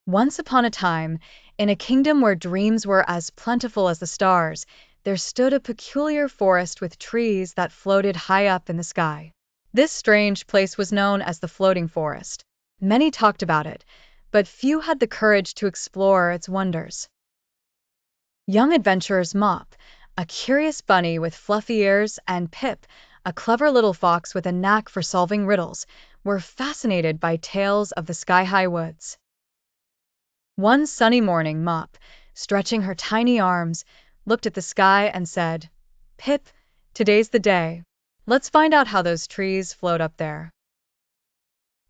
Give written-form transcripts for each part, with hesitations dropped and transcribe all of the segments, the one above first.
Once upon a time, in a kingdom where dreams were as plentiful as the stars, there stood a peculiar forest with trees that floated high up in the sky. This strange place was known as the floating forest. Many talked about it, but few had the courage to explore its wonders. Young adventurers Mop, a curious bunny with fluffy ears, and Pip, a clever little fox with a knack for solving riddles, were fascinated by tales of the sky-high woods. One sunny morning, Mop, stretching her tiny arms, looked at the sky and said, "Pip, today's the day. Let's find out how those trees float up there."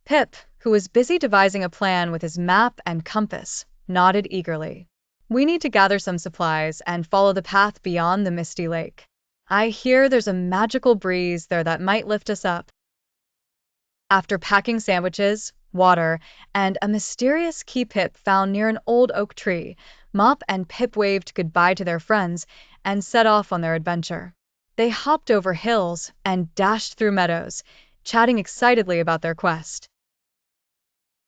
Pip, who was busy devising a plan with his map and compass, nodded eagerly. "We need to gather some supplies and follow the path beyond the misty lake. I hear there's a magical breeze there that might lift us up." After packing sandwiches, water, and a mysterious key Pip found near an old oak tree, Mop and Pip waved goodbye to their friends and set off on their adventure. They hopped over hills and dashed through meadows, chatting excitedly about their quest.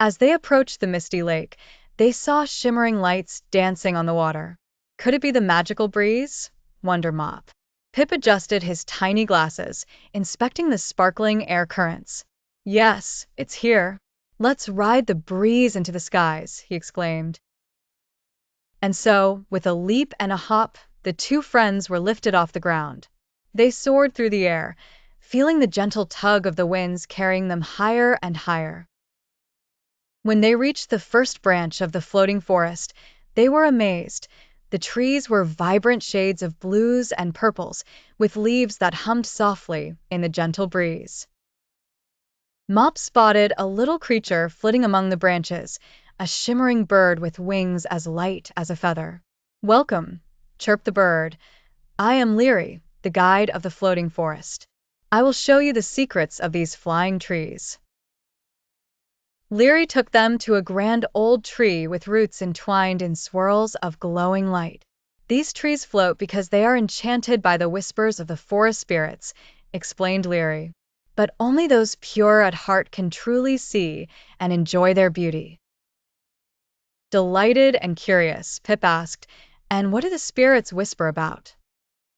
As they approached the misty lake, they saw shimmering lights dancing on the water. Could it be the magical breeze? Wondered Mop. Pip adjusted his tiny glasses, inspecting the sparkling air currents. "Yes, it's here. Let's ride the breeze into the skies," he exclaimed. And so, with a leap and a hop, the two friends were lifted off the ground. They soared through the air, feeling the gentle tug of the winds carrying them higher and higher. When they reached the first branch of the floating forest, they were amazed. The trees were vibrant shades of blues and purples, with leaves that hummed softly in the gentle breeze. Mop spotted a little creature flitting among the branches, a shimmering bird with wings as light as a feather. "Welcome," chirped the bird. "I am Liri, the guide of the floating forest. I will show you the secrets of these flying trees." Liri took them to a grand old tree with roots entwined in swirls of glowing light. "These trees float because they are enchanted by the whispers of the forest spirits," explained Liri. "But only those pure at heart can truly see and enjoy their beauty." Delighted and curious, Pip asked, "And what do the spirits whisper about?"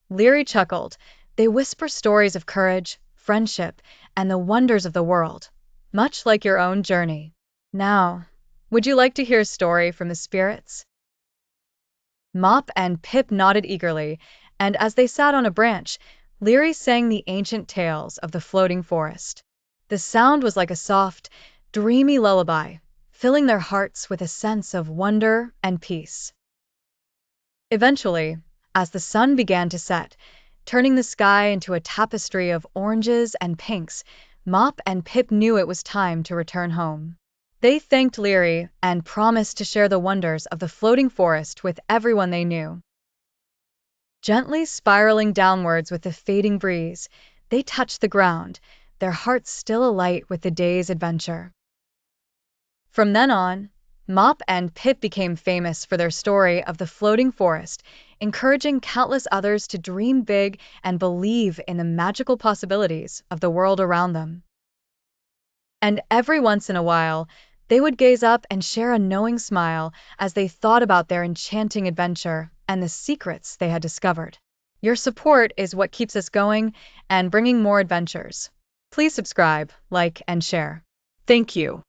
Liri chuckled. "They whisper stories of courage, friendship, and the wonders of the world, much like your own journey. Now, would you like to hear a story from the spirits?" Mop and Pip nodded eagerly, and as they sat on a branch, Liri sang the ancient tales of the floating forest. The sound was like a soft, dreamy lullaby, filling their hearts with a sense of wonder and peace. Eventually, as the sun began to set, turning the sky into a tapestry of oranges and pinks, Mop and Pip knew it was time to return home. They thanked Liri and promised to share the wonders of the floating forest with everyone they knew. Gently spiraling downwards with the fading breeze, they touched the ground, their hearts still alight with the day's adventure. From then on, Mop and Pip became famous for their story of the floating forest, encouraging countless others to dream big and believe in the magical possibilities of the world around them. And every once in a while, they would gaze up and share a knowing smile as they thought about their enchanting adventure and the secrets they had discovered. Your support is what keeps us going and bringing more adventures. Please subscribe, like, and share. Thank you.